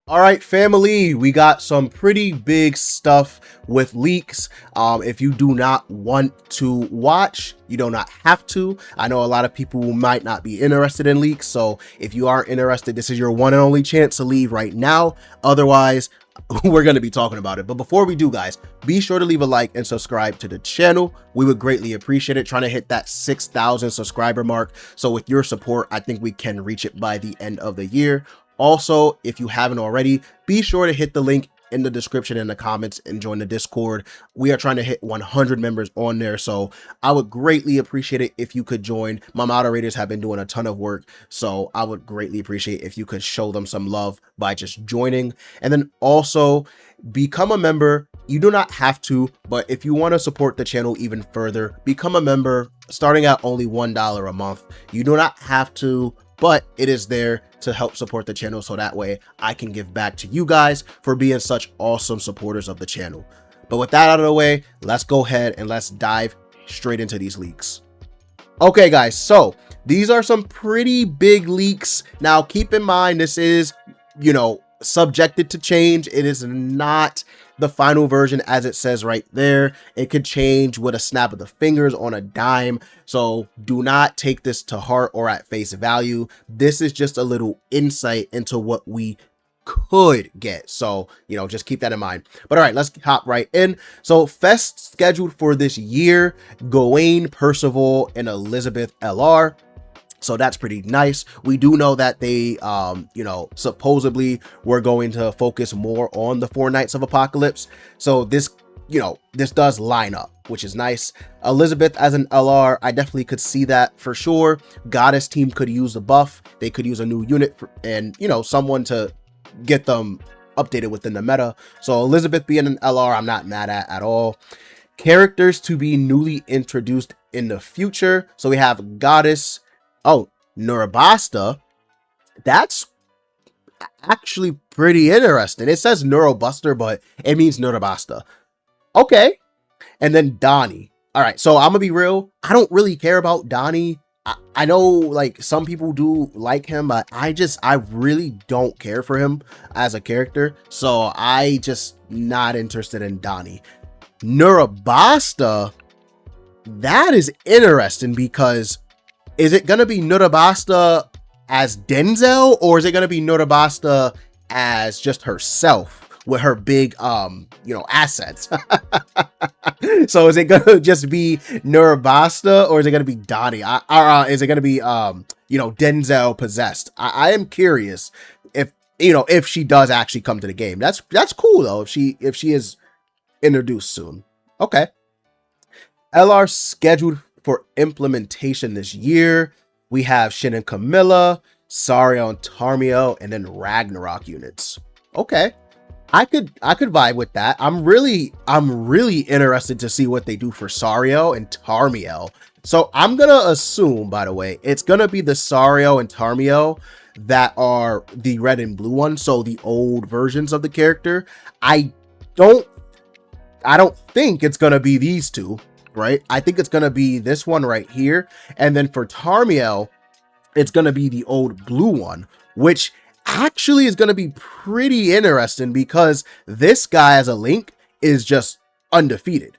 All right, family, we got some pretty big stuff with leaks. If you do not want to watch, you do not have to. I know a lot of people who might not be interested in leaks, so if you aren't interested, this is your one and only chance to leave right now. Otherwise, we're going to be talking about it. But before we do, guys, be sure to leave a like and subscribe to the channel. We would greatly appreciate it, trying to hit that 6,000 subscriber mark. So with your support, I think we can reach it by the end of the year. Also, if you haven't already, be sure to hit the link in the description and the comments and join the Discord. We are trying to hit 100 members on there, so I would greatly appreciate it if you could join. My moderators have been doing a ton of work, so I would greatly appreciate if you could show them some love by just joining. And then also become a member. You do not have to, but if you want to support the channel even further, become a member starting at only $1 a month. You do not have to, but it is there to help support the channel, so that way I can give back to you guys for being such awesome supporters of the channel. But with that out of the way, let's go ahead and let's dive straight into these leaks. Okay, guys, so these are some pretty big leaks. Now, keep in mind, this is, subjected to change. It is not the final version, as it says right there. It could change with a snap of the fingers on a dime, so do not take this to heart or at face value. This is just a little insight into what we could get, so just keep that in mind. But all right, let's hop right in. So fest scheduled for this year: Gawain, Percival, and Elizabeth LR. So that's pretty nice. We do know that they, supposedly were going to focus more on the 4 Knights of Apocalypse. So this, this does line up, which is nice. Elizabeth as an LR, I definitely could see that for sure. Goddess team could use the buff. They could use a new unit and, someone to get them updated within the meta. So Elizabeth being an LR, I'm not mad at all. Characters to be newly introduced in the future. So we have Goddess. Oh, Neurobasta. That's actually pretty interesting. It says Neurobuster, but it means Neurobasta. Okay. And then Donnie. All right, so I'm gonna be real. I don't really care about Donnie. I know like some people do like him, but I really don't care for him as a character. So I just not interested in Donnie. Neurobasta, that is interesting, because is it going to be Neurobasta as Denzel, or is it going to be Neurobasta as just herself with her big, assets? So is it going to just be Neurobasta, or is it going to be Donnie? Is it going to be, Denzel possessed? I am curious if she does actually come to the game. That's cool though, if she is introduced soon. Okay. LR scheduled for implementation this year. We have Shin and Camilla, Sario and Tarmiel, and then Ragnarok units. Okay, I could vibe with that. I'm really interested to see what they do for Sario and Tarmiel. So I'm gonna assume, by the way, it's gonna be the Sario and Tarmiel that are the red and blue ones, so the old versions of the character. I don't think it's gonna be these two. Right, I think it's gonna be this one right here, and then for Tarmiel, it's gonna be the old blue one, which actually is gonna be pretty interesting because this guy as a Link is just undefeated.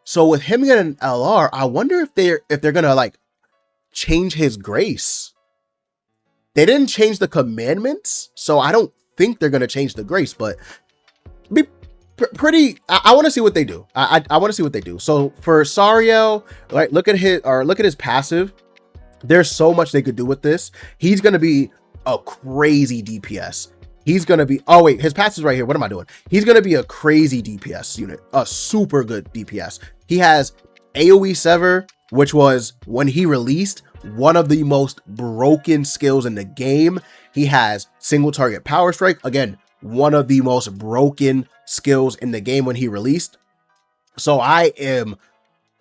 So with him getting an LR, I wonder if they're gonna like change his grace. They didn't change the commandments, so I don't think they're gonna change the grace, but be pretty. I want to see what they do. I want to see what they do. So for Sario, like look at his passive. There's so much they could do with this. He's gonna be a crazy DPS. He's gonna be, oh wait, his passive is right here. What am I doing? He's gonna be a crazy DPS unit, a super good DPS. He has AoE Sever, which was, when he released, one of the most broken skills in the game. He has single target power strike, again, one of the most broken skills in the game when he released. So I am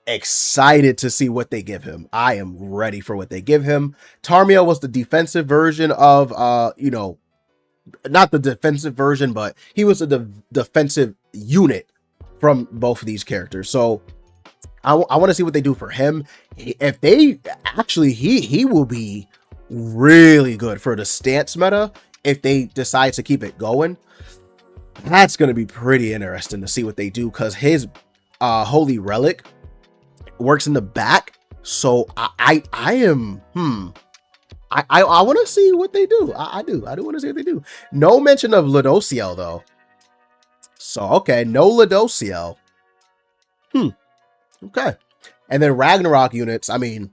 excited to see what they give him. I am ready for what they give him. Tarmiel was the defensive version of, not the defensive version, but he was the defensive unit from both of these characters. So I want to see what they do for him. If they actually, he will be really good for the stance meta if they decide to keep it going, that's going to be pretty interesting to see what they do, because his holy relic works in the back. So I want to see what they do. I do want to see what they do. No mention of Ludociel though. So okay, no Ludociel. Okay. And then Ragnarok units, I mean,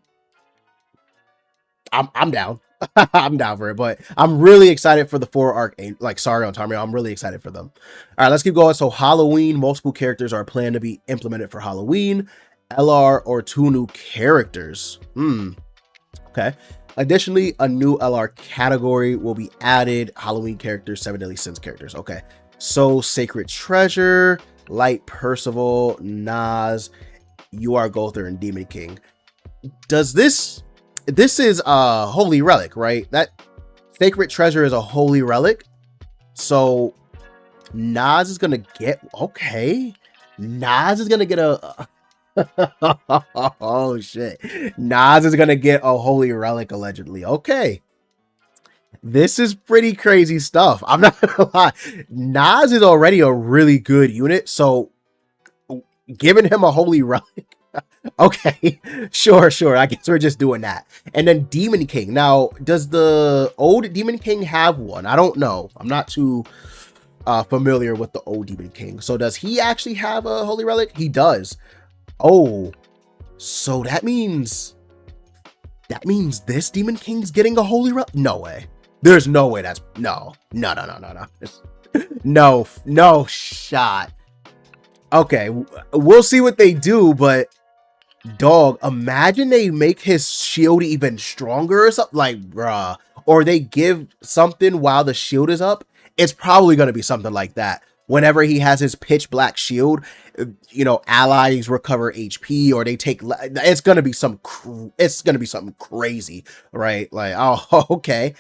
I'm down. I'm down for it, but I'm really excited for the 4 arcane, like Sario and Tamriel. I'm really excited for them. All right, let's keep going. So Halloween, multiple characters are planned to be implemented for Halloween. LR or 2 new characters. Okay. Additionally, a new LR category will be added. Halloween characters, 7 Deadly Sins characters. Okay. So Sacred Treasure, Light Percival, Nas, UR Gother, and Demon King. Does this is a holy relic, right? That Sacred Treasure is a holy relic. So Nas is gonna get, okay. Nas is gonna get a oh shit. Nas is gonna get a holy relic allegedly. Okay. This is pretty crazy stuff. I'm not gonna lie. Nas is already a really good unit, so giving him a holy relic. Okay, sure. I guess we're just doing that. And then Demon King. Now, does the old Demon King have one? I don't know. I'm not too familiar with the old Demon King. So does he actually have a holy relic? He does. Oh, so that means this Demon King's getting a holy relic? No way. There's no way. That's no shot. Okay, we'll see what they do, but dog, imagine they make his shield even stronger or something, like, bruh, or they give something while the shield is up. It's probably going to be something like that. Whenever he has his pitch black shield, you know, allies recover HP, or they take, it's going to be something crazy, right? Like, oh, okay.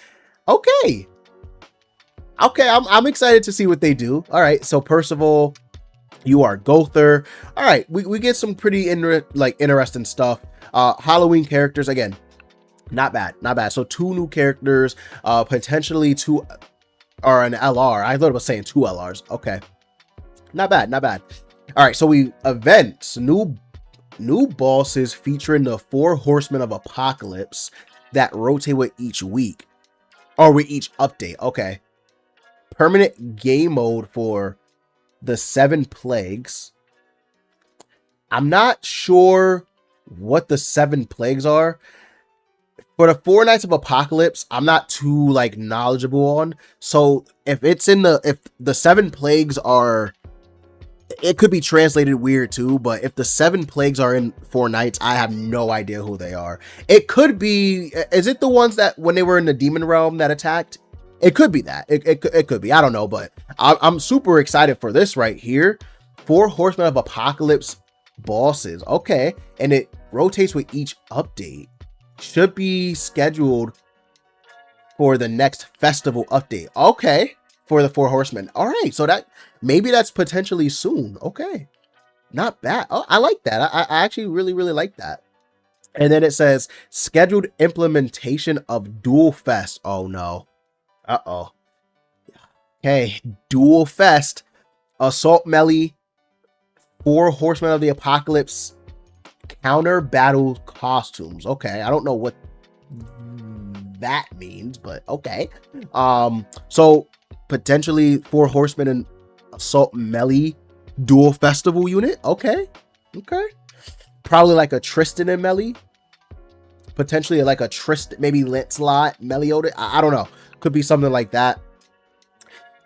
I'm excited to see what they do. All right, so Percival, UR Gother. All right, we get some pretty interesting stuff. Halloween characters, again, not bad. So 2 new characters, potentially 2 or an LR. I thought it was saying 2 LRs. Okay, not bad. All right, so we events, new bosses featuring the 4 horsemen of apocalypse that rotate with each week or with each update. Okay, permanent game mode for the 7 plagues. I'm not sure what the 7 plagues are. For the 4 Nights of Apocalypse, I'm not too like knowledgeable on. So if the 7 plagues are, it could be translated weird too, but if the 7 plagues are in 4 Nights, I have no idea who they are. It could be, is it the ones that when they were in the demon realm that attacked? It could be that. It could be. I don't know, but I'm super excited for this right here. 4 Horsemen of Apocalypse bosses. Okay, and it rotates with each update. Should be scheduled for the next festival update. Okay, for the 4 Horsemen. All right, so that maybe that's potentially soon. Okay, not bad. Oh, I like that. I actually really like that. And then it says scheduled implementation of Dual Fest. Oh no. Uh-oh. Okay, Dual Fest, Assault Melee, 4 Horsemen of the Apocalypse, counter battle costumes. Okay, I don't know what that means, but okay. So potentially 4 Horsemen and Assault Melee dual festival unit. Okay. Probably like a Tristan and Melee. Potentially like a Tristan, maybe Lancelot, Meliodas. I don't know. Could be something like that.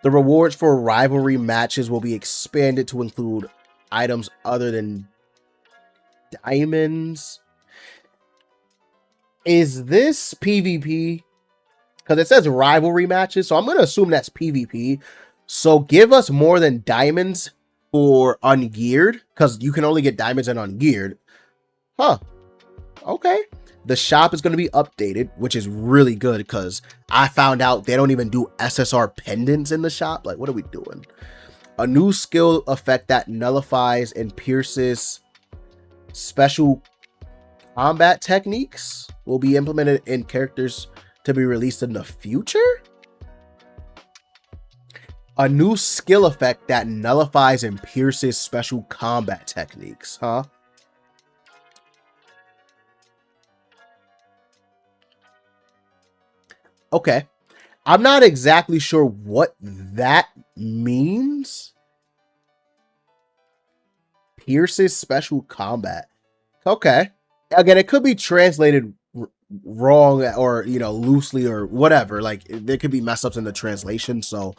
The rewards for rivalry matches will be expanded to include items other than diamonds. Is this PvP? Because it says rivalry matches, so I'm going to assume that's PvP. So give us more than diamonds for ungeared, because you can only get diamonds in ungeared. Huh. Okay. The shop is going to be updated, which is really good because I found out they don't even do SSR pendants in the shop. Like, what are we doing? A new skill effect that nullifies and pierces special combat techniques will be implemented in characters to be released in the future. A new skill effect that nullifies and pierces special combat techniques, huh? Okay. I'm not exactly sure what that means. Pierce's special combat. Okay. Again, it could be translated wrong or, you know, loosely or whatever. Like, there could be mess ups in the translation. So,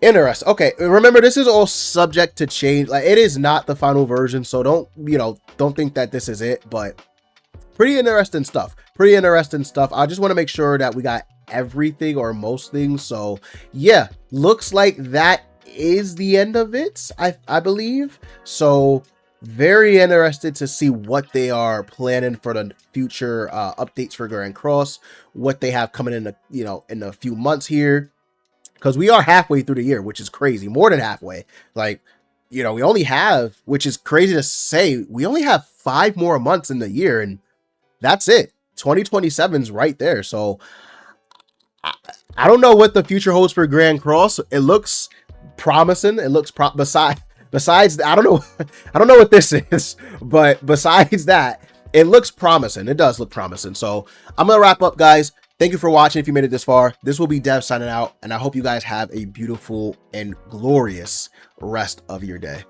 interesting. Okay. Remember, this is all subject to change. Like, it is not the final version. So, don't think that this is it. But pretty interesting stuff. Pretty interesting stuff. I just want to make sure that we got everything or most things. So, yeah, looks like that is the end of it, I believe. So very interested to see what they are planning for the future updates for Grand Cross, what they have coming in in a few months here, because we are halfway through the year, which is crazy, more than halfway. Like, we only have, which is crazy to say, we only have 5 more months in the year, and that's it. 2027's right there. So I don't know what the future holds for Grand Cross. It looks promising. It looks besides I don't know what this is, but besides that, it looks promising. It does look promising. So I'm gonna wrap up, guys. Thank you for watching. If you made it this far, this will be Dev signing out, and I hope you guys have a beautiful and glorious rest of your day.